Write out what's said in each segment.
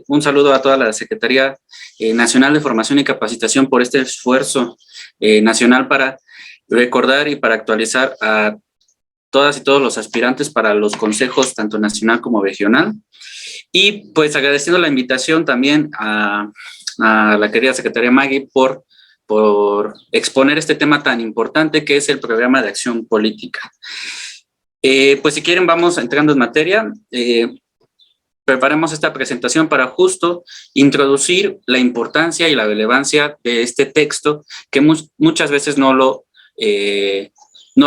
Un saludo a toda la Secretaría Nacional de Formación y Capacitación por este esfuerzo nacional para recordar y para actualizar a todas y todos los aspirantes para los consejos, tanto nacional como regional. Y pues agradeciendo la invitación también a la querida Secretaría Maggie por exponer este tema tan importante que es el programa de acción política. Pues si quieren vamos entrando en materia. Preparamos esta presentación para justo introducir la importancia y la relevancia de este texto que muchas veces no lo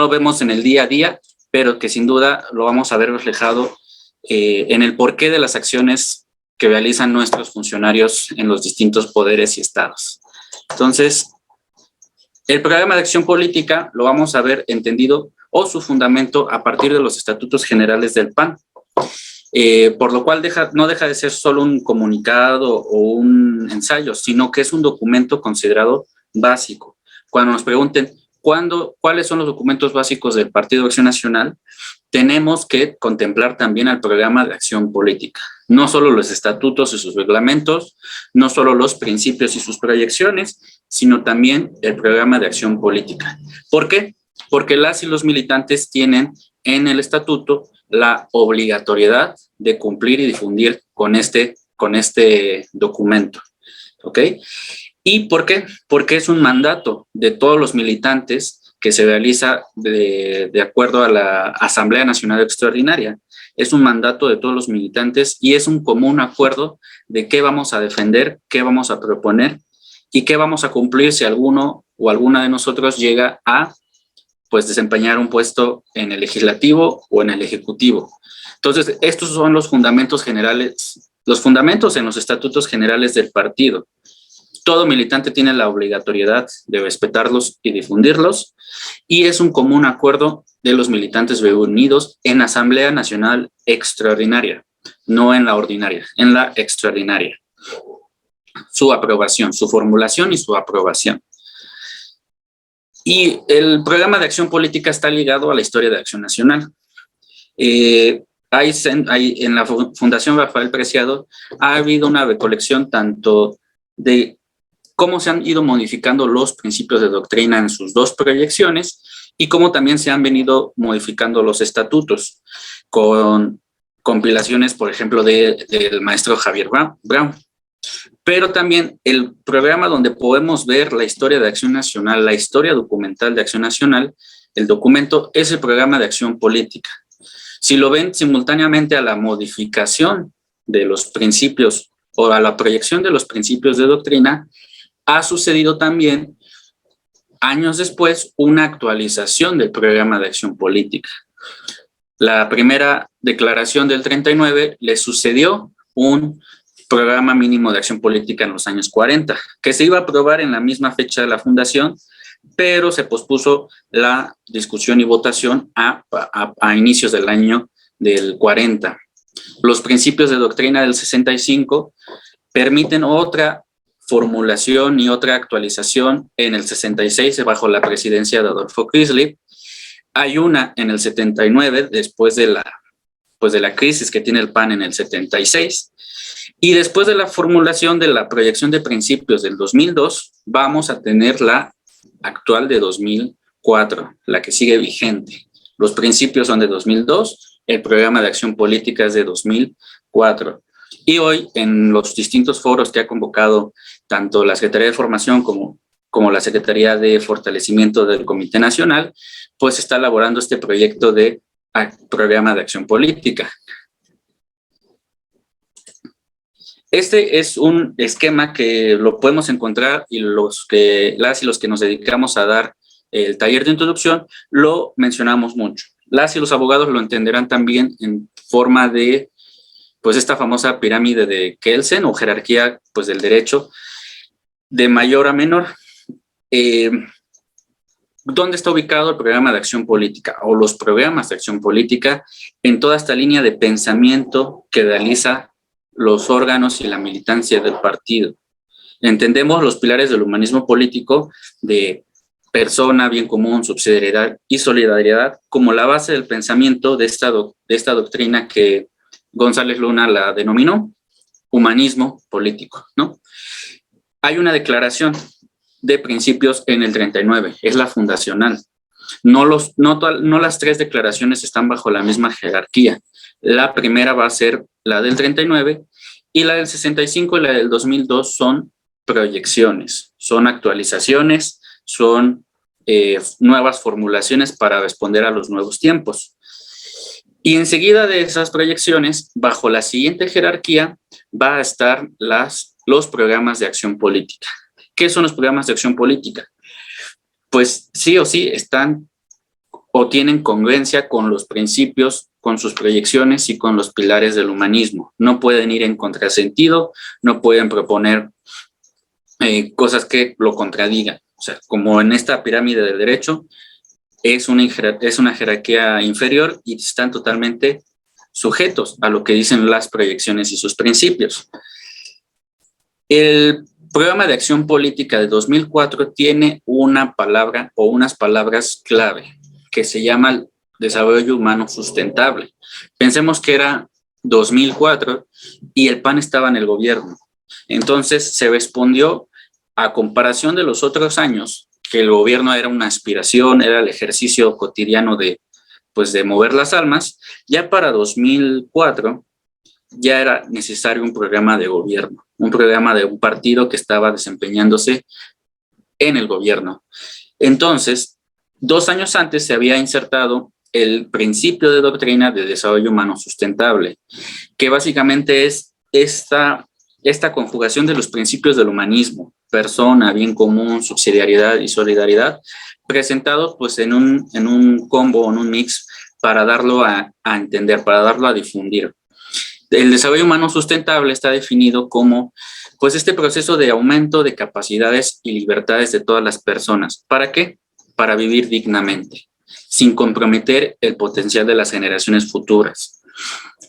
vemos en el día a día, pero que sin duda lo vamos a ver reflejado en el porqué de las acciones que realizan nuestros funcionarios en los distintos poderes y estados. Entonces, el programa de acción política lo vamos a ver entendido o su fundamento a partir de los estatutos generales del PAN. Por lo cual no deja de ser solo un comunicado o un ensayo, sino que es un documento considerado básico. Cuando nos pregunten cuáles son los documentos básicos del Partido de Acción Nacional, tenemos que contemplar también el programa de acción política. No solo los estatutos y sus reglamentos, no solo los principios y sus proyecciones, sino también el programa de acción política. ¿Por qué? Porque las y los militantes tienen en el estatuto la obligatoriedad de cumplir y difundir con este documento, ¿ok? ¿Y por qué? Porque es un mandato de todos los militantes que se realiza de acuerdo a la Asamblea Nacional Extraordinaria. Es un mandato de todos los militantes y es un común acuerdo de qué vamos a defender, qué vamos a proponer y qué vamos a cumplir si alguno o alguna de nosotros llega a pues desempeñar un puesto en el legislativo o en el ejecutivo. Entonces, estos son los fundamentos generales, los fundamentos en los estatutos generales del partido. Todo militante tiene la obligatoriedad de respetarlos y difundirlos, y es un común acuerdo de los militantes reunidos en Asamblea Nacional Extraordinaria, no en la ordinaria, en la extraordinaria. Su aprobación, su formulación y su aprobación. Y el programa de acción política está ligado a la historia de Acción Nacional. En la Fundación Rafael Preciado ha habido una recolección tanto de cómo se han ido modificando los principios de doctrina en sus dos proyecciones y cómo también se han venido modificando los estatutos con compilaciones, por ejemplo, del maestro Javier Brown. Pero también el programa donde podemos ver la historia de Acción Nacional, la historia documental de Acción Nacional, el documento es el programa de acción política. Si lo ven simultáneamente a la modificación de los principios o a la proyección de los principios de doctrina, ha sucedido también años después una actualización del programa de acción política. La primera declaración del 39 le sucedió un programa mínimo de acción política en los años 40, que se iba a aprobar en la misma fecha de la fundación, pero se pospuso la discusión y votación a inicios del año del 40. Los principios de doctrina del 65 permiten otra formulación y otra actualización en el 66 bajo la presidencia de Adolfo Crislip. Hay una en el 79 después de la crisis que tiene el PAN en el 76. Y después de la formulación de la proyección de principios del 2002, vamos a tener la actual de 2004, la que sigue vigente. Los principios son de 2002, el programa de acción política es de 2004. Y hoy, en los distintos foros que ha convocado tanto la Secretaría de Formación como la Secretaría de Fortalecimiento del Comité Nacional, pues está elaborando este proyecto de programa de acción política. Este es un esquema que lo podemos encontrar y los que nos dedicamos a dar el taller de introducción lo mencionamos mucho. Las y los abogados lo entenderán también en forma de pues esta famosa pirámide de Kelsen o jerarquía pues del derecho de mayor a menor. ¿Dónde está ubicado el programa de acción política o los programas de acción política en toda esta línea de pensamiento que realiza los órganos y la militancia del partido? Entendemos los pilares del humanismo político de persona, bien común, subsidiariedad y solidaridad como la base del pensamiento de esta doctrina que González Luna la denominó humanismo político, ¿no? Hay una declaración de principios en el 39, es la fundacional. No las tres declaraciones están bajo la misma jerarquía. La primera va a ser la del 39 y la del 65 y la del 2002 son proyecciones, son actualizaciones, son nuevas formulaciones para responder a los nuevos tiempos. Y enseguida de esas proyecciones, bajo la siguiente jerarquía, va a estar los programas de acción política. ¿Qué son los programas de acción política? Pues sí o sí están o tienen congruencia con los principios, con sus proyecciones y con los pilares del humanismo. No pueden ir en contrasentido, no pueden proponer cosas que lo contradigan. O sea, como en esta pirámide del derecho, es una jerarquía inferior y están totalmente sujetos a lo que dicen las proyecciones y sus principios. El programa de acción política de 2004 tiene una palabra o unas palabras clave que se llama desarrollo humano sustentable. Pensemos que era 2004 y el PAN estaba en el gobierno. Entonces se respondió a comparación de los otros años, que el gobierno era una aspiración, era el ejercicio cotidiano de mover las almas. Ya para 2004 ya era necesario un programa de gobierno, un programa de un partido que estaba desempeñándose en el gobierno. Entonces, 2 años antes se había insertado el principio de doctrina de desarrollo humano sustentable, que básicamente es esta conjugación de los principios del humanismo, persona, bien común, subsidiariedad y solidaridad, presentados pues en un combo, en un mix para darlo a entender, para darlo a difundir. El desarrollo humano sustentable está definido como pues este proceso de aumento de capacidades y libertades de todas las personas. ¿Para qué? Para vivir dignamente, sin comprometer el potencial de las generaciones futuras.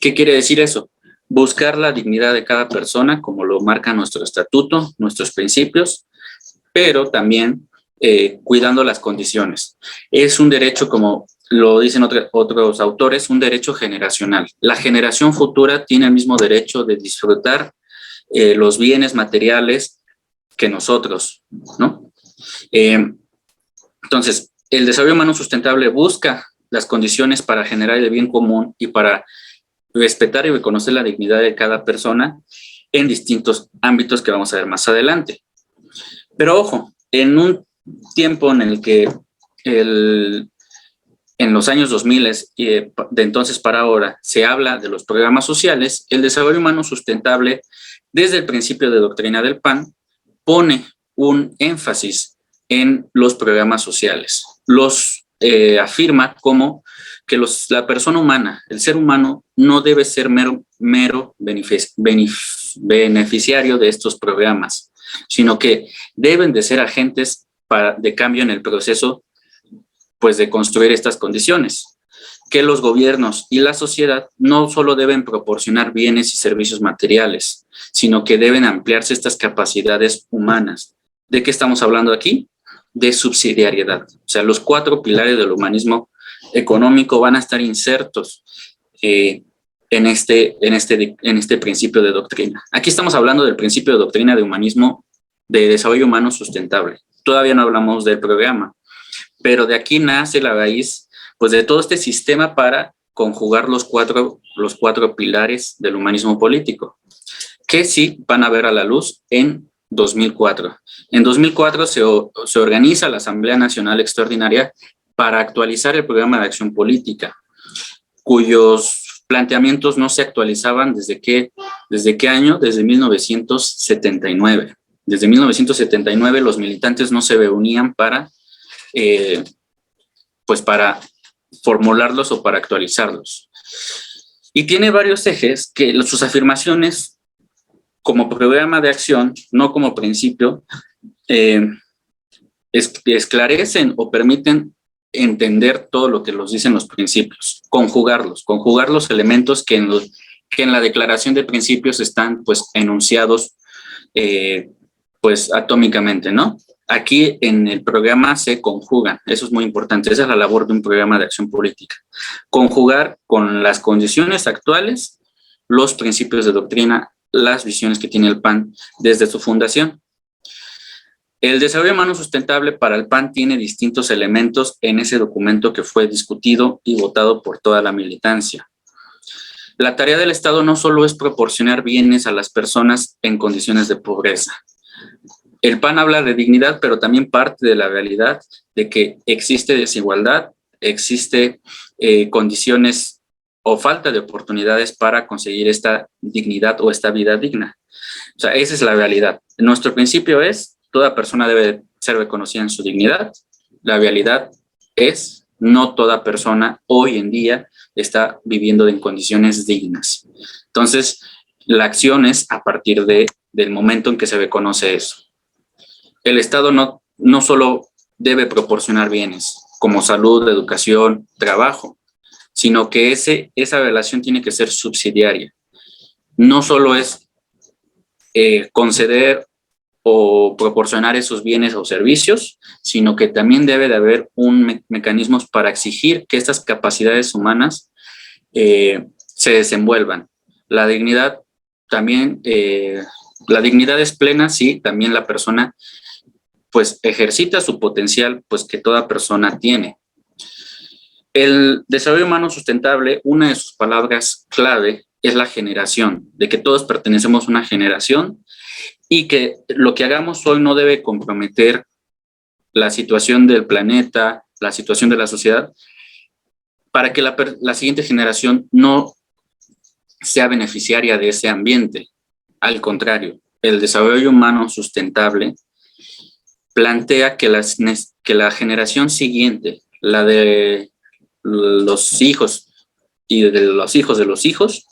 ¿Qué quiere decir eso? Buscar la dignidad de cada persona, como lo marca nuestro estatuto, nuestros principios, pero también cuidando las condiciones. Es un derecho, como lo dicen otros autores, un derecho generacional. La generación futura tiene el mismo derecho de disfrutar los bienes materiales que nosotros, ¿no? Entonces, el desarrollo humano sustentable busca las condiciones para generar el bien común y para respetar y reconocer la dignidad de cada persona en distintos ámbitos que vamos a ver más adelante. Pero ojo, en un tiempo en el que en los años 2000, de entonces para ahora, se habla de los programas sociales, el desarrollo humano sustentable, desde el principio de doctrina del PAN, pone un énfasis en los programas sociales. Los afirma como que la persona humana, el ser humano, no debe ser mero beneficiario de estos programas, sino que deben de ser agentes de cambio en el proceso pues, de construir estas condiciones. Que los gobiernos y la sociedad no solo deben proporcionar bienes y servicios materiales, sino que deben ampliarse estas capacidades humanas. ¿De qué estamos hablando aquí? De subsidiariedad. O sea, los 4 pilares del humanismo económico van a estar insertos en este principio de doctrina. Aquí estamos hablando del principio de doctrina de humanismo de desarrollo humano sustentable. Todavía no hablamos del programa, pero de aquí nace la raíz pues, de todo este sistema para conjugar los cuatro pilares del humanismo político, que sí van a ver a la luz en 2004. En 2004 se organiza la Asamblea Nacional Extraordinaria para actualizar el programa de acción política, cuyos planteamientos no se actualizaban ¿desde qué año? Desde 1979. Desde 1979 los militantes no se reunían para formularlos o para actualizarlos. Y tiene varios ejes que sus afirmaciones como programa de acción, no como principio, esclarecen o permiten entender todo lo que los dicen los principios, conjugar los elementos que en la declaración de principios están pues enunciados pues atómicamente, ¿no? Aquí en el programa se conjugan, eso es muy importante, esa es la labor de un programa de acción política, conjugar con las condiciones actuales los principios de doctrina las visiones que tiene el PAN desde su fundación. El desarrollo humano sustentable para el PAN tiene distintos elementos en ese documento que fue discutido y votado por toda la militancia. La tarea del Estado no solo es proporcionar bienes a las personas en condiciones de pobreza. El PAN habla de dignidad, pero también parte de la realidad de que existe desigualdad, existe condiciones o falta de oportunidades para conseguir esta dignidad o esta vida digna. O sea, esa es la realidad. Nuestro principio es, toda persona debe ser reconocida en su dignidad. La realidad es, no toda persona hoy en día está viviendo en condiciones dignas. Entonces, la acción es a partir del momento en que se reconoce eso. El Estado no solo debe proporcionar bienes como salud, educación, trabajo, sino que esa relación tiene que ser subsidiaria. No solo es conceder o proporcionar esos bienes o servicios, sino que también debe de haber mecanismos para exigir que estas capacidades humanas se desenvuelvan. La dignidad también, la dignidad es plena si también la persona pues ejercita su potencial pues que toda persona tiene. El desarrollo humano sustentable, una de sus palabras clave es la generación, de que todos pertenecemos a una generación y que lo que hagamos hoy no debe comprometer la situación del planeta, la situación de la sociedad, para que la siguiente generación no sea beneficiaria de ese ambiente. Al contrario, el desarrollo humano sustentable plantea que la generación siguiente, la de los hijos y de los hijos de los hijos,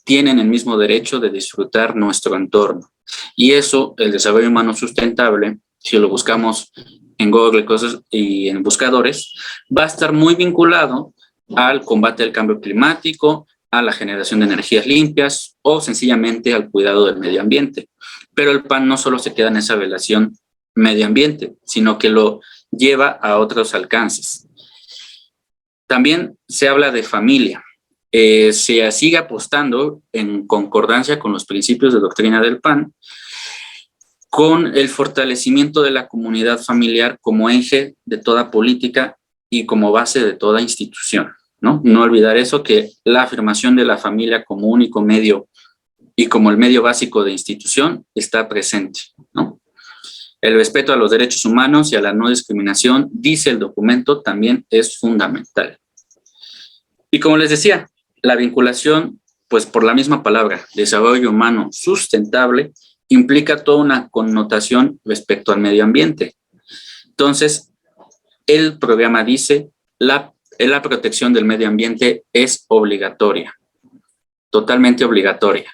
tienen el mismo derecho de disfrutar nuestro entorno. Y eso, el desarrollo humano sustentable, si lo buscamos en Google y en buscadores, va a estar muy vinculado al combate al cambio climático, a la generación de energías limpias o sencillamente al cuidado del medio ambiente. Pero el PAN no solo se queda en esa relación medio ambiente, sino que lo lleva a otros alcances. También se habla de familia. Se sigue apostando en concordancia con los principios de doctrina del PAN, con el fortalecimiento de la comunidad familiar como eje de toda política y como base de toda institución, ¿no? No olvidar eso, que la afirmación de la familia como único medio y como el medio básico de institución está presente, ¿no? El respeto a los derechos humanos y a la no discriminación, dice el documento, también es fundamental. Y como les decía, la vinculación, pues por la misma palabra, desarrollo humano sustentable, implica toda una connotación respecto al medio ambiente. Entonces, el programa dice, la protección del medio ambiente es obligatoria, totalmente obligatoria.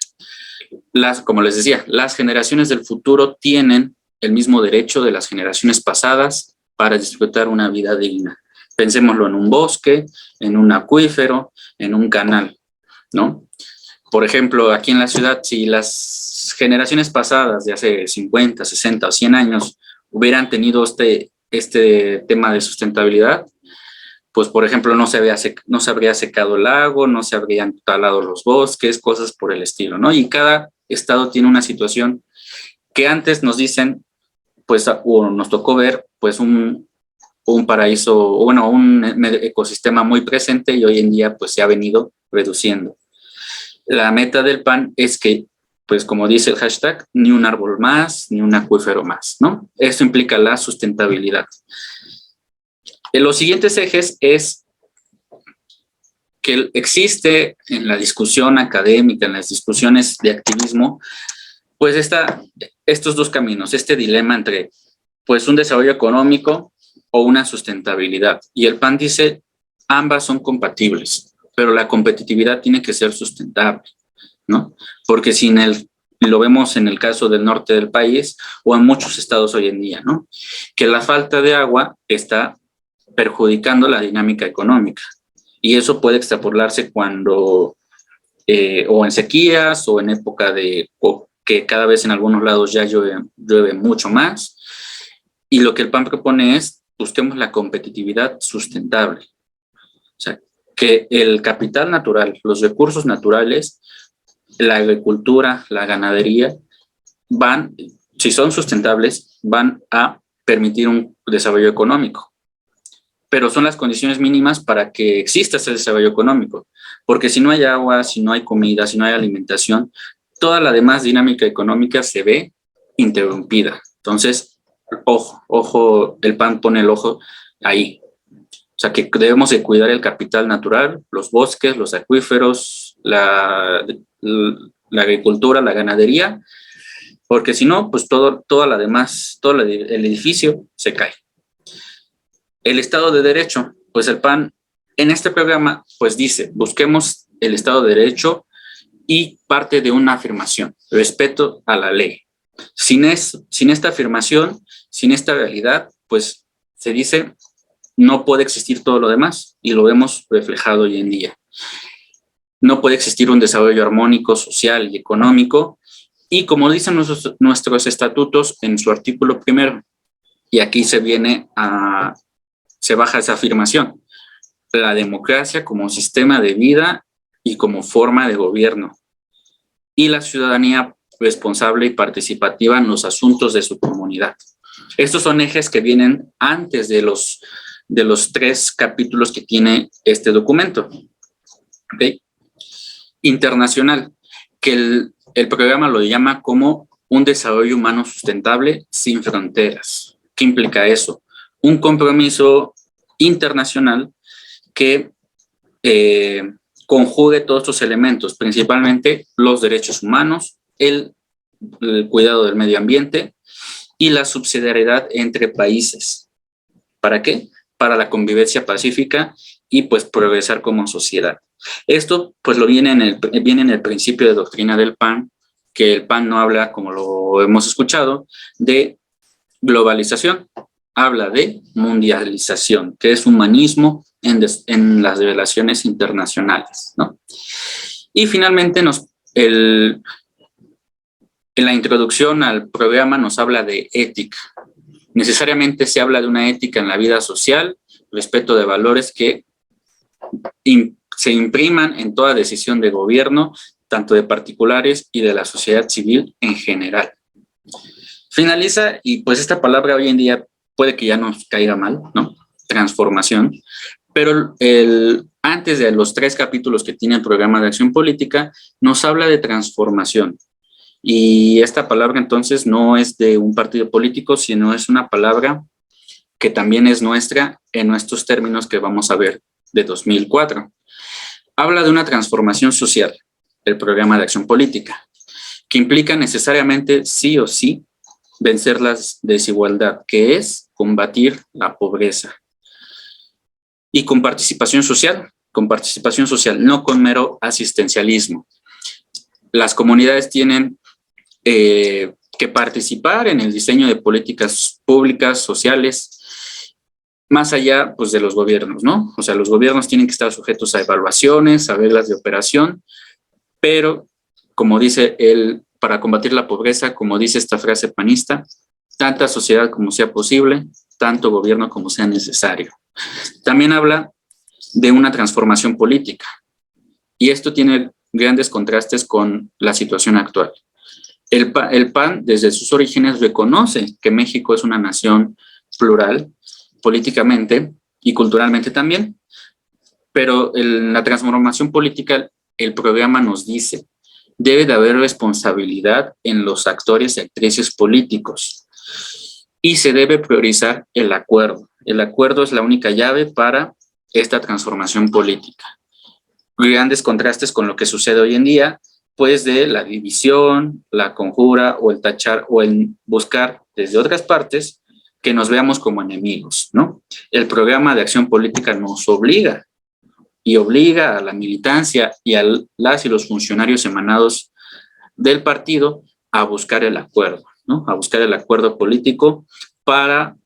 Como les decía, las generaciones del futuro tienen el mismo derecho de las generaciones pasadas para disfrutar una vida digna. Pensémoslo en un bosque, en un acuífero, en un canal, ¿no? Por ejemplo, aquí en la ciudad, si las generaciones pasadas de hace 50, 60 o 100 años hubieran tenido este tema de sustentabilidad, pues por ejemplo no se habría secado el lago, no se habrían talado los bosques, cosas por el estilo, ¿no? Y cada estado tiene una situación que antes nos dicen, pues, o nos tocó ver, pues un paraíso, bueno, un ecosistema muy presente y hoy en día pues se ha venido reduciendo. La meta del PAN es que, pues como dice el hashtag, ni un árbol más, ni un acuífero más, ¿no? Esto implica la sustentabilidad. En los siguientes ejes es que existe en la discusión académica, en las discusiones de activismo, pues estos dos caminos, este dilema entre pues un desarrollo económico o una sustentabilidad. Y el PAN dice, ambas son compatibles, pero la competitividad tiene que ser sustentable, ¿no? Porque lo vemos en el caso del norte del país o en muchos estados hoy en día, ¿no? Que la falta de agua está perjudicando la dinámica económica. Y eso puede extrapolarse cuando, o en sequías o en época que cada vez en algunos lados ya llueve mucho más. Y lo que el PAN propone es, busquemos la competitividad sustentable. O sea, que el capital natural, los recursos naturales, la agricultura, la ganadería, si son sustentables, van a permitir un desarrollo económico. Pero son las condiciones mínimas para que exista ese desarrollo económico. Porque si no hay agua, si no hay comida, si no hay alimentación, toda la demás dinámica económica se ve interrumpida. Entonces, ojo, el PAN pone el ojo ahí. O sea, que debemos de cuidar el capital natural, los bosques, los acuíferos, la agricultura, la ganadería, porque si no, pues todo el edificio se cae. El Estado de Derecho, pues el PAN en este programa pues dice, busquemos el Estado de Derecho y parte de una afirmación, respeto a la ley. Sin esta afirmación, sin esta realidad, pues se dice, no puede existir todo lo demás, y lo vemos reflejado hoy en día. No puede existir un desarrollo armónico, social y económico, y como dicen nuestros estatutos en su artículo 1, y aquí se baja esa afirmación, la democracia como sistema de vida y como forma de gobierno, y la ciudadanía responsable y participativa en los asuntos de su comunidad. Estos son ejes que vienen antes de los 3 capítulos que tiene este documento. ¿Okay? Internacional, que el programa lo llama como un desarrollo humano sustentable sin fronteras. ¿Qué implica eso? Un compromiso internacional que conjugue todos estos elementos, principalmente los derechos humanos, el cuidado del medio ambiente y la subsidiariedad entre países. ¿Para qué? Para la convivencia pacífica y pues progresar como sociedad. Esto pues viene en el principio de doctrina del PAN, que el PAN no habla, como lo hemos escuchado, de globalización, habla de mundialización, que es humanismo en las relaciones internacionales, ¿no? Y finalmente en la introducción al programa nos habla de ética. Necesariamente se habla de una ética en la vida social, respeto de valores que se impriman en toda decisión de gobierno, tanto de particulares y de la sociedad civil en general. Finaliza, y pues esta palabra hoy en día puede que ya nos caiga mal, ¿no? Transformación, pero antes de los 3 capítulos que tiene el programa de acción política, nos habla de transformación. Y esta palabra entonces no es de un partido político, sino es una palabra que también es nuestra en estos términos que vamos a ver de 2004. Habla de una transformación social, el programa de acción política, que implica necesariamente sí o sí vencer la desigualdad, que es combatir la pobreza. Y con participación social, no con mero asistencialismo. Las comunidades tienen que participar en el diseño de políticas públicas, sociales, más allá pues, de los gobiernos, ¿no? O sea, los gobiernos tienen que estar sujetos a evaluaciones, a reglas de operación, pero como dice para combatir la pobreza, como dice esta frase panista, tanta sociedad como sea posible, tanto gobierno como sea necesario. También habla de una transformación política, y esto tiene grandes contrastes con la situación actual. El PAN, desde sus orígenes, reconoce que México es una nación plural, políticamente y culturalmente también, pero en la transformación política, el programa nos dice, debe de haber responsabilidad en los actores y actrices políticos, y se debe priorizar el acuerdo. El acuerdo es la única llave para esta transformación política. Grandes contrastes con lo que sucede hoy en día, pues de la división, la conjura o el tachar o el buscar desde otras partes que nos veamos como enemigos, ¿no? El programa de acción política nos obliga y obliga a la militancia y a las y los funcionarios emanados del partido a buscar el acuerdo, ¿no? A buscar el acuerdo político para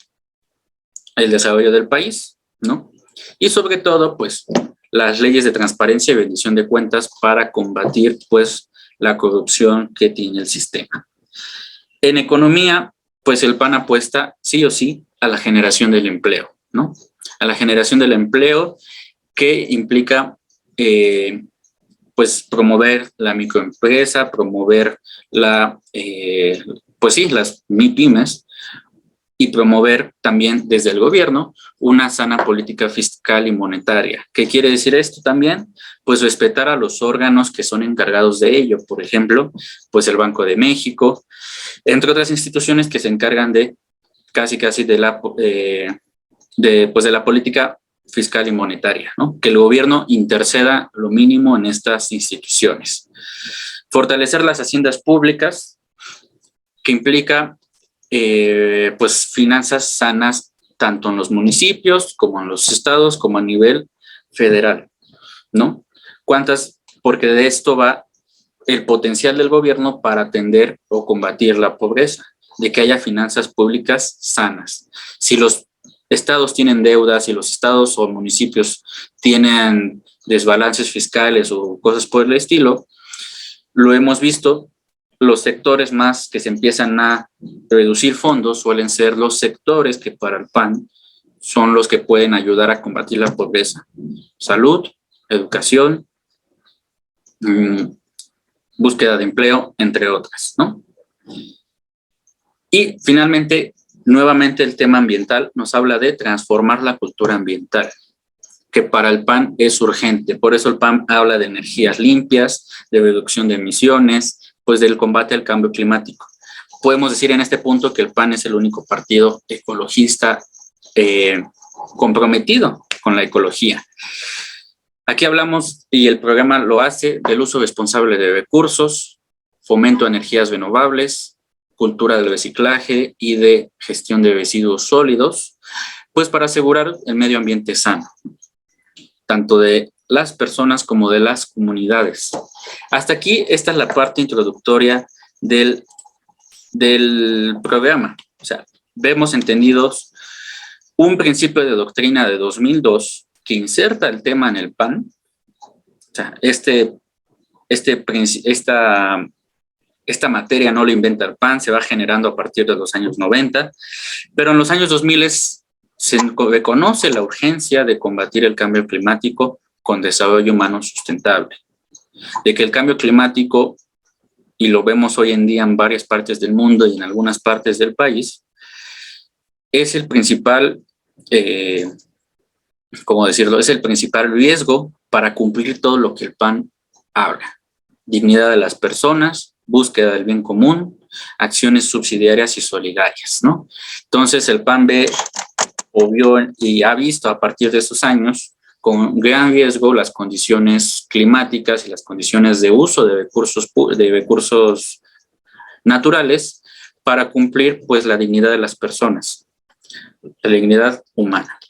el desarrollo del país, ¿no? Y sobre todo, pues, las leyes de transparencia y rendición de cuentas para combatir, pues, la corrupción que tiene el sistema. En economía, pues, el PAN apuesta, sí o sí, a la generación del empleo, ¿no? A la generación del empleo que implica, pues, pues promover la microempresa, promover pues sí, las MIPYMES, y promover también desde el gobierno una sana política fiscal y monetaria. ¿Qué quiere decir esto también? Pues respetar a los órganos que son encargados de ello. Por ejemplo, pues el Banco de México, entre otras instituciones que se encargan de casi de la política fiscal y monetaria, ¿no? Que el gobierno interceda lo mínimo en estas instituciones. Fortalecer las haciendas públicas, que implica pues finanzas sanas tanto en los municipios como en los estados como a nivel federal, ¿no? Porque de esto va el potencial del gobierno para atender o combatir la pobreza, de que haya finanzas públicas sanas. Si los estados tienen deudas, si los estados o municipios tienen desbalances fiscales o cosas por el estilo, lo hemos visto, los sectores más que se empiezan a reducir fondos suelen ser los sectores que para el PAN son los que pueden ayudar a combatir la pobreza. Salud, educación, búsqueda de empleo, entre otras, ¿no? Y finalmente, nuevamente el tema ambiental nos habla de transformar la cultura ambiental, que para el PAN es urgente. Por eso el PAN habla de energías limpias, de reducción de emisiones, pues del combate al cambio climático. Podemos decir en este punto que el PAN es el único partido ecologista comprometido con la ecología. Aquí hablamos, y el programa lo hace, del uso responsable de recursos, fomento de energías renovables, cultura del reciclaje y de gestión de residuos sólidos, pues para asegurar el medio ambiente sano, tanto de las personas como de las comunidades. Hasta aquí, esta es la parte introductoria del programa. O sea, vemos entendidos un principio de doctrina de 2002 que inserta el tema en el PAN. O sea, esta materia no lo inventa el PAN, se va generando a partir de los años 90, pero en los años 2000 se reconoce la urgencia de combatir el cambio climático con desarrollo humano sustentable, de que el cambio climático, y lo vemos hoy en día en varias partes del mundo y en algunas partes del país, es el principal, ¿cómo decirlo? Es el principal riesgo para cumplir todo lo que el PAN habla. Dignidad de las personas, búsqueda del bien común, acciones subsidiarias y solidarias, ¿no? Entonces el PAN ve o vio y ha visto a partir de esos años con gran riesgo las condiciones climáticas y las condiciones de uso de recursos naturales para cumplir pues la dignidad de las personas, la dignidad humana.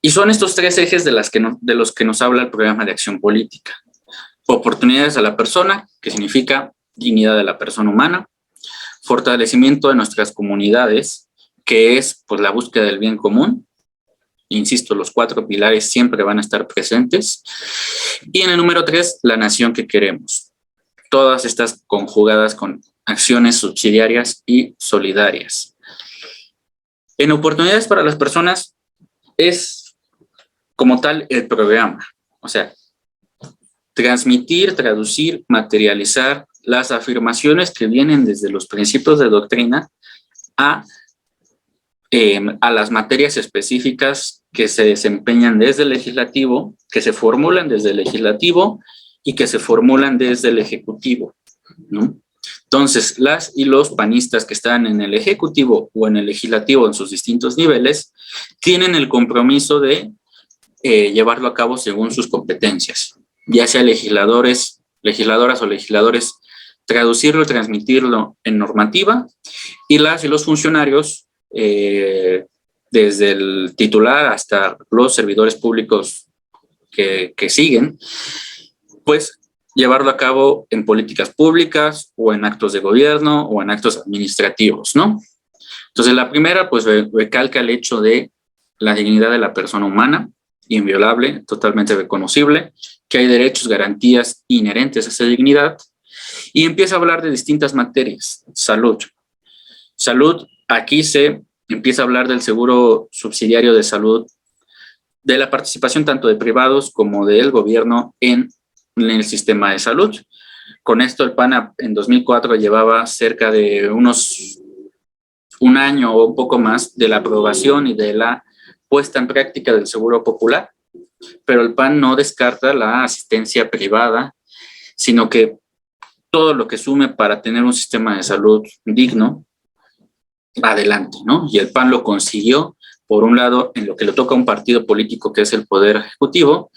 Y son estos tres ejes de los que nos habla el programa de acción política. Oportunidades a la persona, que significa dignidad de la persona humana, fortalecimiento de nuestras comunidades, que es pues la búsqueda del bien común. Insisto, los 4 pilares siempre van a estar presentes. Y en el número 3, la nación que queremos. Todas estas conjugadas con acciones subsidiarias y solidarias. En oportunidades para las personas es como tal el programa. O sea, transmitir, traducir, materializar las afirmaciones que vienen desde los principios de doctrina a las materias específicas que se desempeñan desde el legislativo, que se formulan desde el legislativo y que se formulan desde el ejecutivo, ¿no? Entonces, las y los panistas que están en el ejecutivo o en el legislativo en sus distintos niveles tienen el compromiso de llevarlo a cabo según sus competencias, ya sea legisladoras o legisladores, traducirlo, transmitirlo en normativa, y las y los funcionarios, desde el titular hasta los servidores públicos que siguen, pues llevarlo a cabo en políticas públicas o en actos de gobierno o en actos administrativos, ¿no? Entonces la primera pues recalca el hecho de la dignidad de la persona humana, inviolable, totalmente reconocible, que hay derechos, garantías inherentes a esa dignidad, y empieza a hablar de distintas materias. Salud, aquí se empieza a hablar del seguro subsidiario de salud de la participación tanto de privados como del gobierno en el sistema de salud. Con esto el PAN en 2004 llevaba cerca de un año o un poco más de la aprobación y de la puesta en práctica del Seguro Popular, pero el PAN no descarta la asistencia privada, sino que todo lo que sume para tener un sistema de salud digno, adelante, ¿no? Y el PAN lo consiguió, por un lado, en lo que le toca a un partido político que es el Poder Ejecutivo,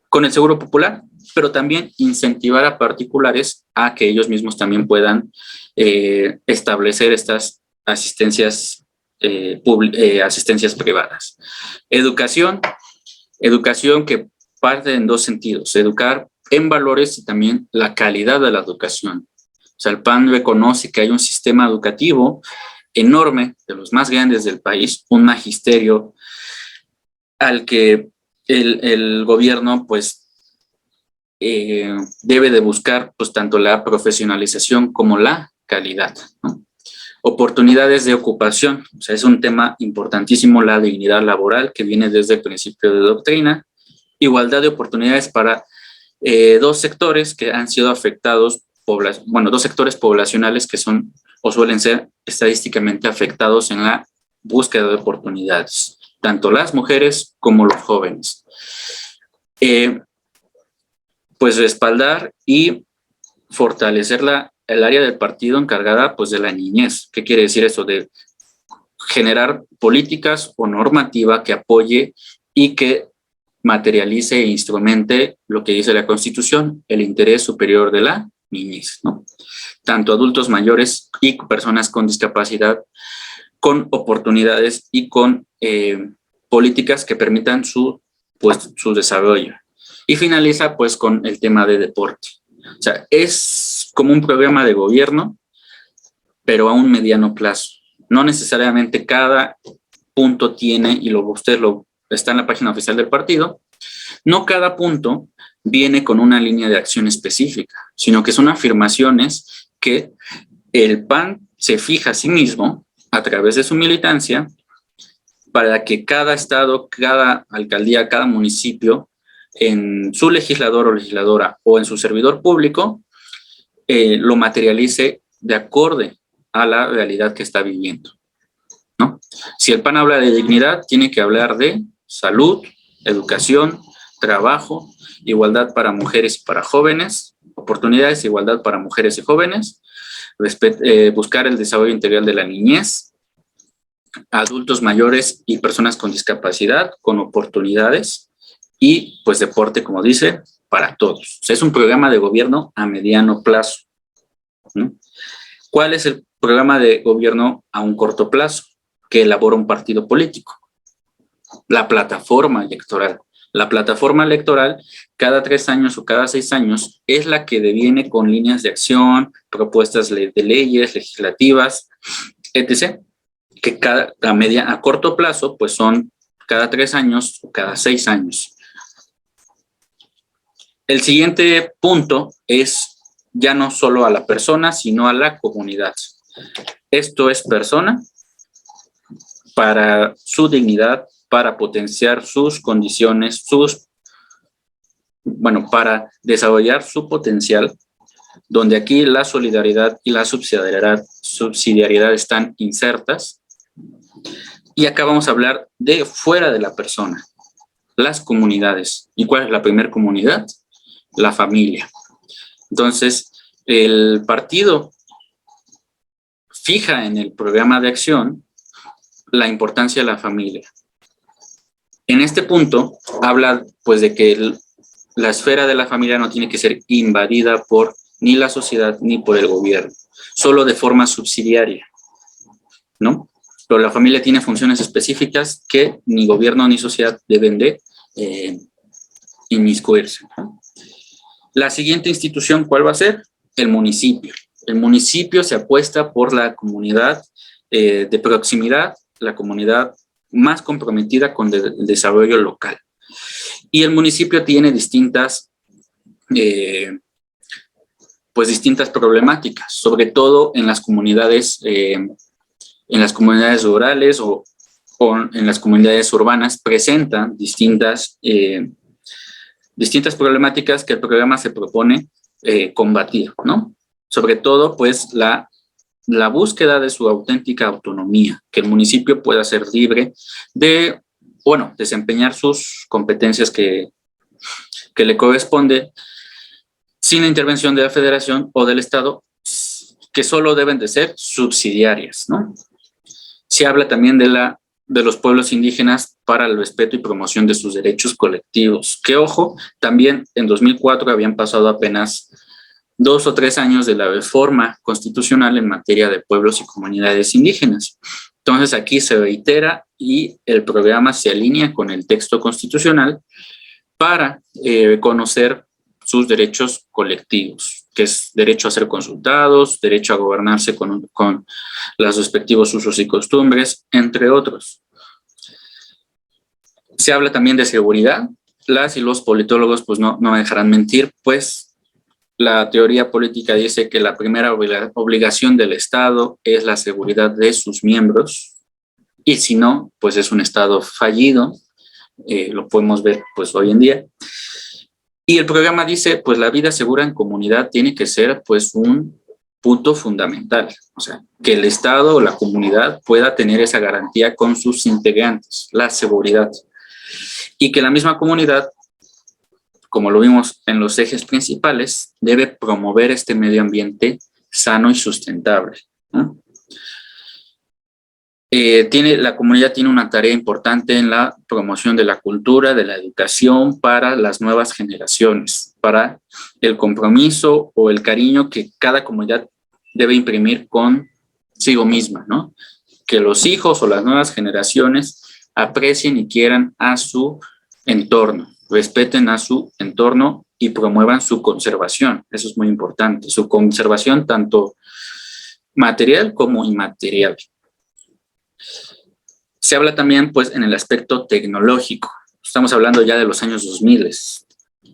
con el Seguro Popular, pero también incentivar a particulares a que ellos mismos también puedan establecer estas asistencias, asistencias privadas. Educación que parte en dos sentidos: educar en valores y también la calidad de la educación. O sea, el PAN reconoce que hay un sistema educativo enorme, de los más grandes del país, un magisterio al que el gobierno pues debe de buscar pues tanto la profesionalización como la calidad, ¿no? Oportunidades de ocupación, o sea, es un tema importantísimo, la dignidad laboral que viene desde el principio de doctrina, igualdad de oportunidades para dos sectores que han sido afectados, dos sectores poblacionales que son o suelen ser estadísticamente afectados en la búsqueda de oportunidades, tanto las mujeres como los jóvenes. Pues respaldar y fortalecer el área del partido encargada pues de la niñez. ¿Qué quiere decir eso? De generar políticas o normativa que apoye y que materialice e instrumente lo que dice la Constitución, el interés superior de la niñez, ¿no? Tanto adultos mayores y personas con discapacidad, con oportunidades y con políticas que permitan su desarrollo. Y finaliza pues con el tema de deporte. O sea, es como un programa de gobierno, pero a un mediano plazo. No necesariamente cada punto tiene, y usted está en la página oficial del partido, no cada punto viene con una línea de acción específica, sino que son afirmaciones que el PAN se fija a sí mismo a través de su militancia para que cada estado, cada alcaldía, cada municipio, en su legislador o legisladora o en su servidor público, lo materialice de acorde a la realidad que está viviendo, ¿no? Si el PAN habla de dignidad, tiene que hablar de salud, educación, trabajo, igualdad para mujeres y para jóvenes, oportunidades, igualdad para mujeres y jóvenes, buscar el desarrollo integral de la niñez, adultos mayores y personas con discapacidad, con oportunidades, y pues deporte, como dice, para todos. O sea, es un programa de gobierno a mediano plazo, ¿no? ¿Cuál es el programa de gobierno a un corto plazo que elabora un partido político? La plataforma electoral. La plataforma electoral, cada 3 años o cada 6 años, es la que deviene con líneas de acción, propuestas de leyes legislativas, etc., que a corto plazo, pues son cada 3 años o cada 6 años. El siguiente punto es ya no solo a la persona, sino a la comunidad. Esto es persona para su dignidad, para potenciar sus condiciones, para desarrollar su potencial, donde aquí la solidaridad y la subsidiariedad están insertas. Y acá vamos a hablar de fuera de la persona, las comunidades. ¿Y cuál es la primera comunidad? La familia. Entonces, el partido fija en el programa de acción la importancia de la familia. En este punto, habla pues de que la esfera de la familia no tiene que ser invadida por ni la sociedad ni por el gobierno, solo de forma subsidiaria, ¿no? Pero la familia tiene funciones específicas que ni gobierno ni sociedad deben de inmiscuirse, ¿no? La siguiente institución, ¿cuál va a ser? El municipio. El municipio se apuesta por la comunidad de proximidad, la comunidad más comprometida con el desarrollo local. Y el municipio tiene distintas problemáticas, sobre todo en las comunidades rurales o en las comunidades urbanas presentan distintas problemáticas que el programa se propone combatir, ¿no? Sobre todo, pues, la búsqueda de su auténtica autonomía, que el municipio pueda ser libre de, bueno, desempeñar sus competencias que le corresponde sin la intervención de la federación o del Estado, que solo deben de ser subsidiarias, ¿no? Se habla también de los pueblos indígenas para el respeto y promoción de sus derechos colectivos. Que, ojo, también en 2004 habían pasado apenas 2 o 3 años de la reforma constitucional en materia de pueblos y comunidades indígenas. Entonces aquí se reitera y el programa se alinea con el texto constitucional para conocer sus derechos colectivos, que es derecho a ser consultados, derecho a gobernarse con los respectivos usos y costumbres, entre otros. Se habla también de seguridad. Las y los politólogos pues no me dejarán mentir, pues la teoría política dice que la primera obligación del Estado es la seguridad de sus miembros, y si no, pues es un Estado fallido. Lo podemos ver pues hoy en día. Y el programa dice, pues la vida segura en comunidad tiene que ser pues un punto fundamental, o sea, que el Estado o la comunidad pueda tener esa garantía con sus integrantes, la seguridad, y que la misma comunidad, como lo vimos en los ejes principales, debe promover este medio ambiente sano y sustentable, ¿no? La comunidad tiene una tarea importante en la promoción de la cultura, de la educación para las nuevas generaciones, para el compromiso o el cariño que cada comunidad debe imprimir consigo misma, ¿no? Que los hijos o las nuevas generaciones aprecien y quieran a su entorno, respeten a su entorno y promuevan su conservación. Eso es muy importante, su conservación tanto material como inmaterial. Se habla también, pues, en el aspecto tecnológico. Estamos hablando ya de los años 2000.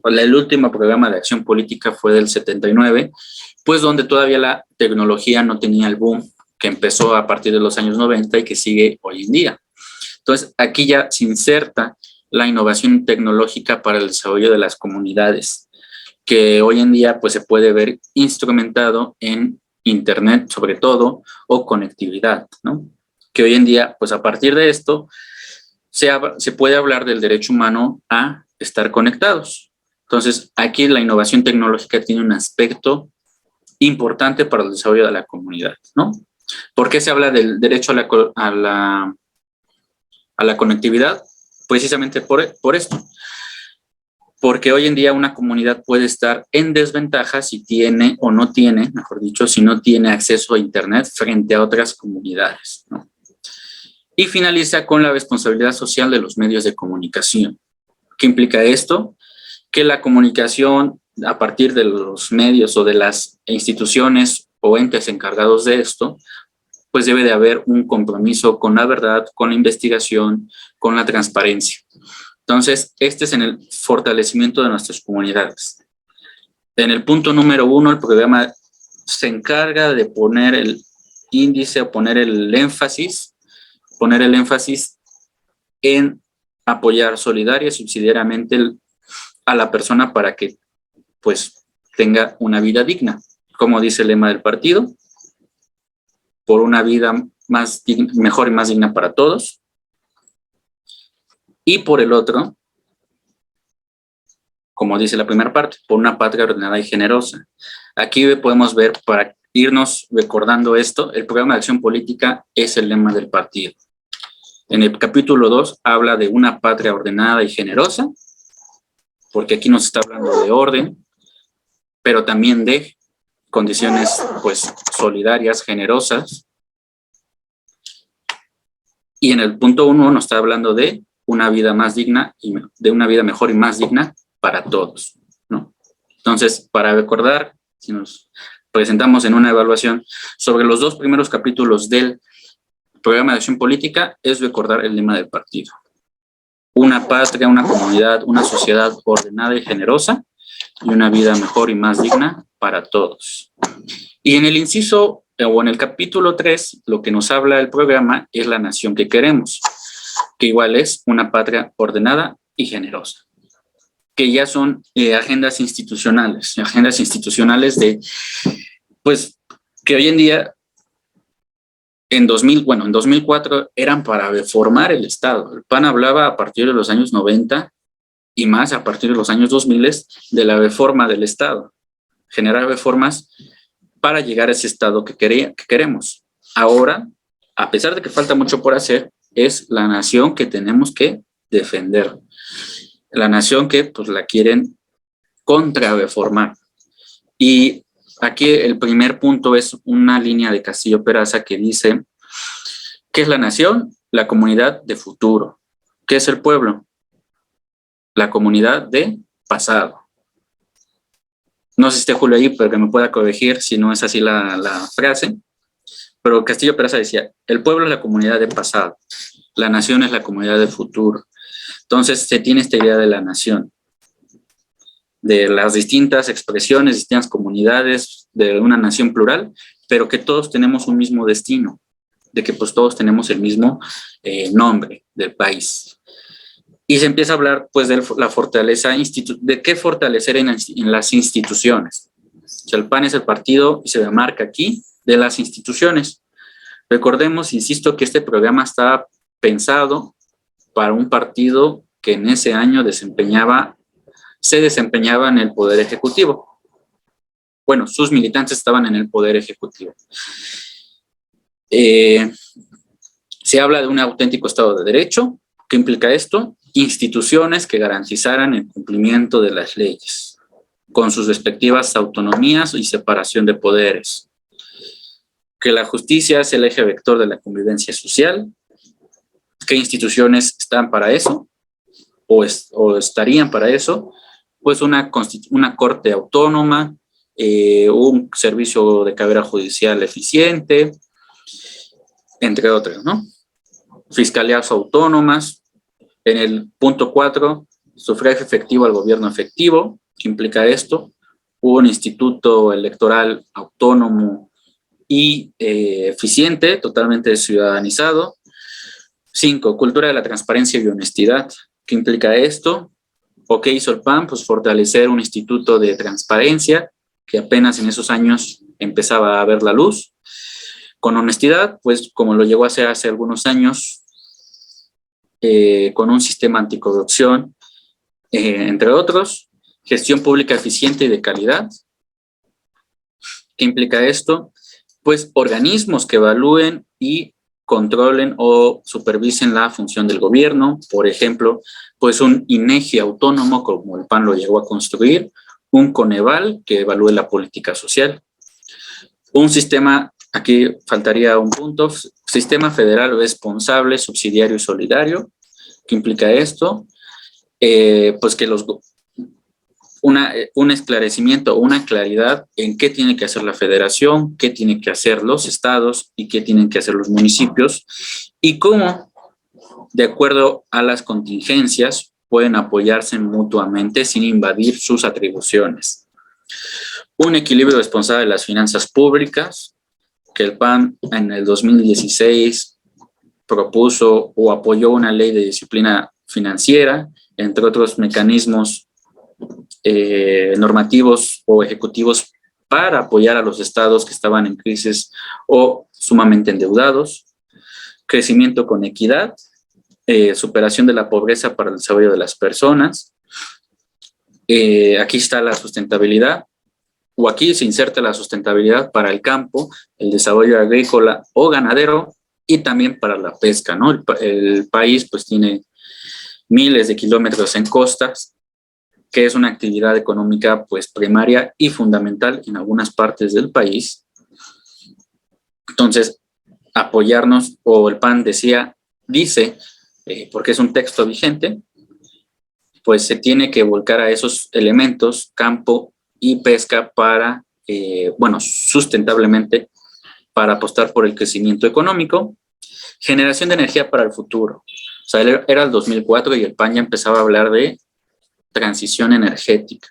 El último programa de acción política fue del 79, pues donde todavía la tecnología no tenía el boom que empezó a partir de los años 90 y que sigue hoy en día. Entonces, aquí ya se inserta la innovación tecnológica para el desarrollo de las comunidades, que hoy en día pues, se puede ver instrumentado en Internet, sobre todo, o conectividad, ¿no? Que hoy en día, pues a partir de esto, se puede hablar del derecho humano a estar conectados. Entonces, aquí la innovación tecnológica tiene un aspecto importante para el desarrollo de la comunidad, ¿no? ¿Por qué se habla del derecho a la conectividad? Precisamente por esto. Porque hoy en día una comunidad puede estar en desventaja si tiene o no tiene, mejor dicho, si no tiene acceso a Internet frente a otras comunidades, ¿no? Y finaliza con la responsabilidad social de los medios de comunicación. ¿Qué implica esto? Que la comunicación a partir de los medios o de las instituciones o entes encargados de esto, pues debe de haber un compromiso con la verdad, con la investigación, con la transparencia. Entonces, este es en el fortalecimiento de nuestras comunidades. En el punto número 1, el programa se encarga de poner el índice o poner el énfasis en apoyar solidaria y subsidiariamente a la persona para que pues tenga una vida digna. Como dice el lema del partido, por una vida mejor y más digna para todos. Y por el otro, como dice la primera parte, por una patria ordenada y generosa. Aquí podemos ver, para irnos recordando esto, el programa de acción política es el lema del partido. En el capítulo 2 habla de una patria ordenada y generosa, porque aquí nos está hablando de orden, pero también de condiciones pues solidarias, generosas. Y en el punto 1 nos está hablando de una vida más digna, y de una vida mejor y más digna para todos, ¿no? Entonces, para recordar, si nos presentamos en una evaluación sobre los 2 primeros capítulos del programa de acción política, es recordar el lema del partido. Una patria, una comunidad, una sociedad ordenada y generosa, y una vida mejor y más digna para todos. Y en el inciso, o en el capítulo 3, lo que nos habla el programa es la nación que queremos. que igual es una patria ordenada y generosa, que ya son agendas institucionales de, pues, que hoy en día, en 2004 eran para reformar el Estado. El PAN hablaba a partir de los años 90 y más a partir de los años 2000 de la reforma del Estado, generar reformas para llegar a ese Estado que queremos. Ahora, a pesar de que falta mucho por hacer, es la nación que tenemos que defender. La nación que pues la quieren contrarreformar. Y aquí el primer punto es una línea de Castillo Peraza que dice, ¿qué es la nación? La comunidad de futuro. ¿Qué es el pueblo? La comunidad de pasado. No sé si esté Julio ahí, pero que me pueda corregir si no es así la frase. Pero Castillo Peraza decía, el pueblo es la comunidad de pasado, la nación es la comunidad de futuro. Entonces se tiene esta idea de la nación, de las distintas expresiones, distintas comunidades, de una nación plural, pero que todos tenemos un mismo destino, de que pues todos tenemos el mismo nombre del país. Y se empieza a hablar pues de la fortaleza, de qué fortalecer en las instituciones. O sea, el PAN es el partido, y se demarca aquí, de las instituciones. Recordemos, insisto, que este programa estaba pensado para un partido que en ese año se desempeñaba en el Poder Ejecutivo. Bueno, sus militantes estaban en el Poder Ejecutivo. Se habla de un auténtico Estado de Derecho. ¿Qué implica esto? Instituciones que garantizaran el cumplimiento de las leyes, con sus respectivas autonomías y separación de poderes. Que la justicia es el eje vector de la convivencia social. ¿Qué instituciones están para eso? O estarían para eso? Pues una corte autónoma, un servicio de carrera judicial eficiente, entre otras, ¿no? Fiscalías autónomas. En el punto 4, sufragio efectivo al gobierno efectivo. ¿Qué implica esto? Un instituto electoral autónomo y eficiente, totalmente ciudadanizado. 5, cultura de la transparencia y honestidad. ¿Qué implica esto? ¿O qué hizo el PAN? Pues fortalecer un instituto de transparencia que apenas en esos años empezaba a ver la luz. Con honestidad, pues como lo llegó a hacer hace algunos años, con un sistema anticorrupción, entre otros. Gestión pública eficiente y de calidad. ¿Qué implica esto? Pues organismos que evalúen y controlen o supervisen la función del gobierno. Por ejemplo, pues un INEGI autónomo, como el PAN lo llegó a construir, un Coneval que evalúe la política social. Un sistema, aquí faltaría un punto, sistema federal responsable, subsidiario y solidario. ¿Qué implica esto? Pues que un esclarecimiento o una claridad en qué tiene que hacer la federación, qué tienen que hacer los estados y qué tienen que hacer los municipios y cómo, de acuerdo a las contingencias, pueden apoyarse mutuamente sin invadir sus atribuciones. Un equilibrio responsable de las finanzas públicas, que el PAN en el 2016 propuso o apoyó una ley de disciplina financiera, entre otros mecanismos normativos o ejecutivos para apoyar a los estados que estaban en crisis o sumamente endeudados. Crecimiento con equidad, superación de la pobreza para el desarrollo de las personas. Aquí está la sustentabilidad, o aquí se inserta la sustentabilidad para el campo, el desarrollo agrícola o ganadero y también para la pesca, ¿no? El país pues tiene miles de kilómetros en costas, que es una actividad económica pues primaria y fundamental en algunas partes del país. Entonces, apoyarnos, o el PAN dice, porque es un texto vigente, pues se tiene que volcar a esos elementos, campo y pesca para, sustentablemente, para apostar por el crecimiento económico. Generación de energía para el futuro. O sea, era el 2004 y el PAN ya empezaba a hablar de transición energética.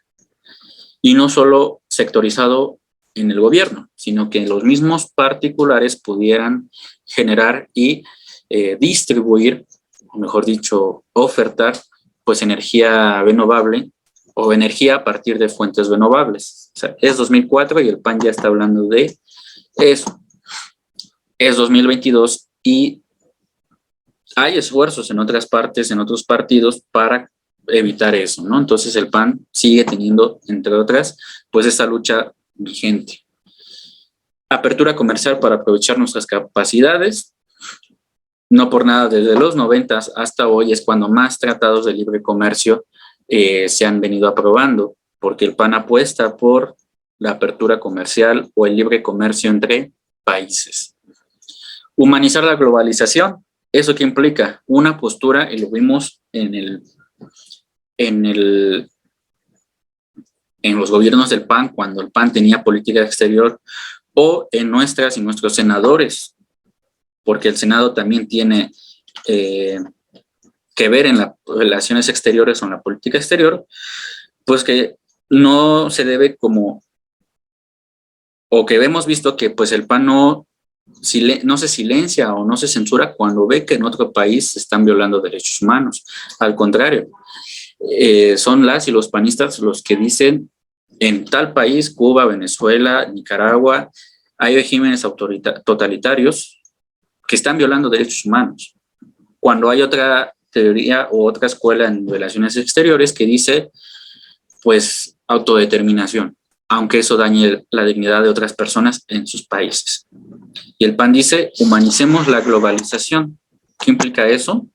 Y no solo sectorizado en el gobierno, sino que los mismos particulares pudieran generar y distribuir o mejor dicho, ofertar, pues energía renovable o energía a partir de fuentes renovables. O sea, es 2004 y el PAN ya está hablando de eso. Es 2022 y hay esfuerzos en otras partes, en otros partidos para evitar eso, ¿no? Entonces el PAN sigue teniendo, entre otras, pues esta lucha vigente. Apertura comercial para aprovechar nuestras capacidades. No por nada, desde los 90 hasta hoy es cuando más tratados de libre comercio se han venido aprobando, porque el PAN apuesta por la apertura comercial o el libre comercio entre países. Humanizar la globalización. ¿Eso qué implica? Una postura, y lo vimos en los gobiernos del PAN, cuando el PAN tenía política exterior, o en nuestras y nuestros senadores, porque el Senado también tiene que ver en las relaciones exteriores o en la política exterior, pues que no se debe como, o que hemos visto que pues el PAN no se silencia o no se censura cuando ve que en otro país se están violando derechos humanos. Al contrario, son las y los panistas los que dicen en tal país, Cuba, Venezuela, Nicaragua, hay regímenes totalitarios que están violando derechos humanos. Cuando hay otra teoría o otra escuela en relaciones exteriores que dice, pues, autodeterminación, aunque eso dañe la dignidad de otras personas en sus países. Y el PAN dice, humanicemos la globalización. ¿Qué implica eso?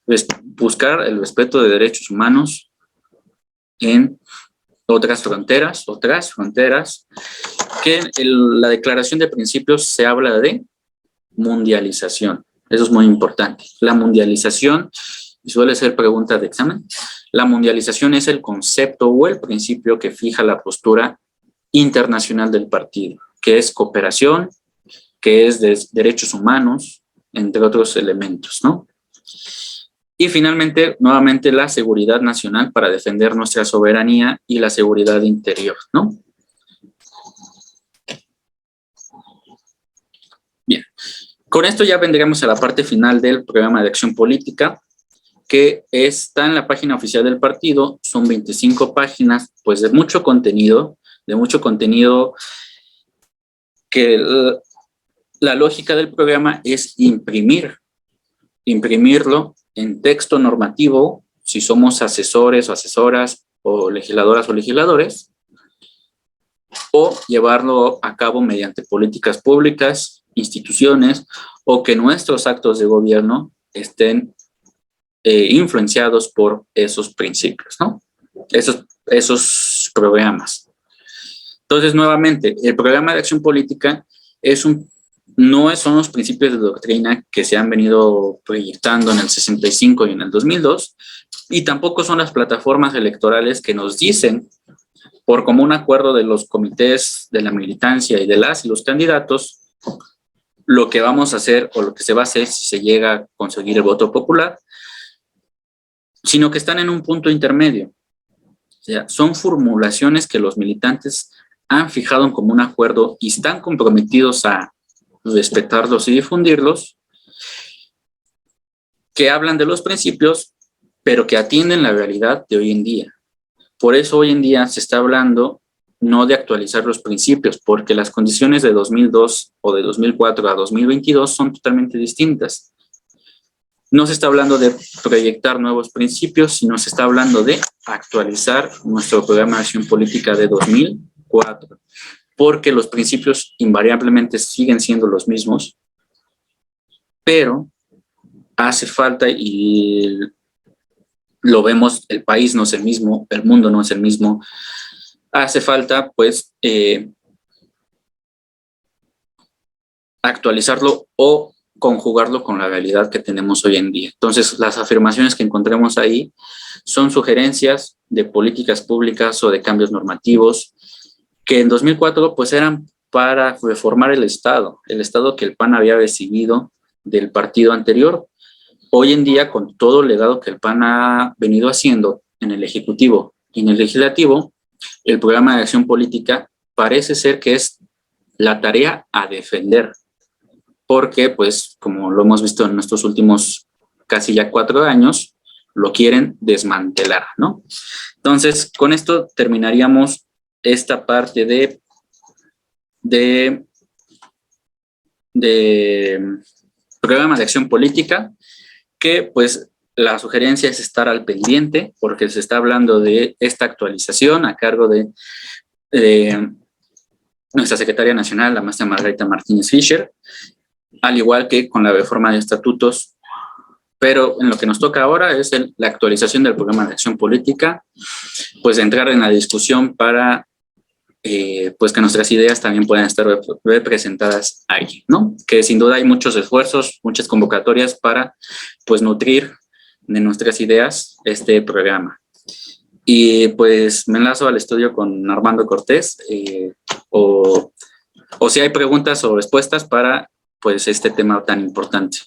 Pues buscar el respeto de derechos humanos en otras fronteras, que en la declaración de principios se habla de mundialización. Eso es muy importante. La mundialización, y suele ser pregunta de examen, la mundialización es el concepto o el principio que fija la postura internacional del partido, que es cooperación, que es de derechos humanos, entre otros elementos, ¿no? Y finalmente, nuevamente, la seguridad nacional para defender nuestra soberanía y la seguridad interior, ¿no? Bien, con esto ya vendríamos a la parte final del programa de acción política, que está en la página oficial del partido. Son 25 páginas, pues de mucho contenido que la lógica del programa es imprimirlo en texto normativo, si somos asesores o asesoras o legisladoras o legisladores, o llevarlo a cabo mediante políticas públicas, instituciones, o que nuestros actos de gobierno estén influenciados por esos principios, ¿no? Esos programas. Entonces, nuevamente, el programa de acción política no son los principios de doctrina que se han venido proyectando en el 65 y en el 2002, y tampoco son las plataformas electorales que nos dicen, por común acuerdo de los comités de la militancia y de las y los candidatos, lo que vamos a hacer o lo que se va a hacer si se llega a conseguir el voto popular, sino que están en un punto intermedio. O sea, son formulaciones que los militantes han fijado como un acuerdo y están comprometidos a respetarlos y difundirlos, que hablan de los principios, pero que atienden la realidad de hoy en día. Por eso hoy en día se está hablando no de actualizar los principios, porque las condiciones de 2002 o de 2004 a 2022 son totalmente distintas. No se está hablando de proyectar nuevos principios, sino se está hablando de actualizar nuestro programa de acción política de 2004, porque los principios invariablemente siguen siendo los mismos, pero hace falta, y lo vemos, el país no es el mismo, el mundo no es el mismo, hace falta pues actualizarlo o conjugarlo con la realidad que tenemos hoy en día. Entonces, las afirmaciones que encontremos ahí son sugerencias de políticas públicas o de cambios normativos que en 2004 pues eran para reformar el Estado que el PAN había recibido del partido anterior. Hoy en día, con todo el legado que el PAN ha venido haciendo en el Ejecutivo y en el Legislativo, el programa de acción política parece ser que es la tarea a defender, porque, pues, como lo hemos visto en nuestros últimos casi ya 4 años, lo quieren desmantelar, ¿no? Entonces, con esto terminaríamos esta parte de programa de acción política, que pues la sugerencia es estar al pendiente, porque se está hablando de esta actualización a cargo de nuestra secretaria nacional, la maestra Margarita Martínez Fischer, al igual que con la reforma de estatutos, pero en lo que nos toca ahora es la actualización del programa de acción política, pues entrar en la discusión para pues que nuestras ideas también puedan estar representadas ahí, ¿no? Que sin duda hay muchos esfuerzos, muchas convocatorias para pues nutrir de nuestras ideas este programa. Y pues me enlazo al estudio con Armando Cortés, o si hay preguntas o respuestas para pues este tema tan importante.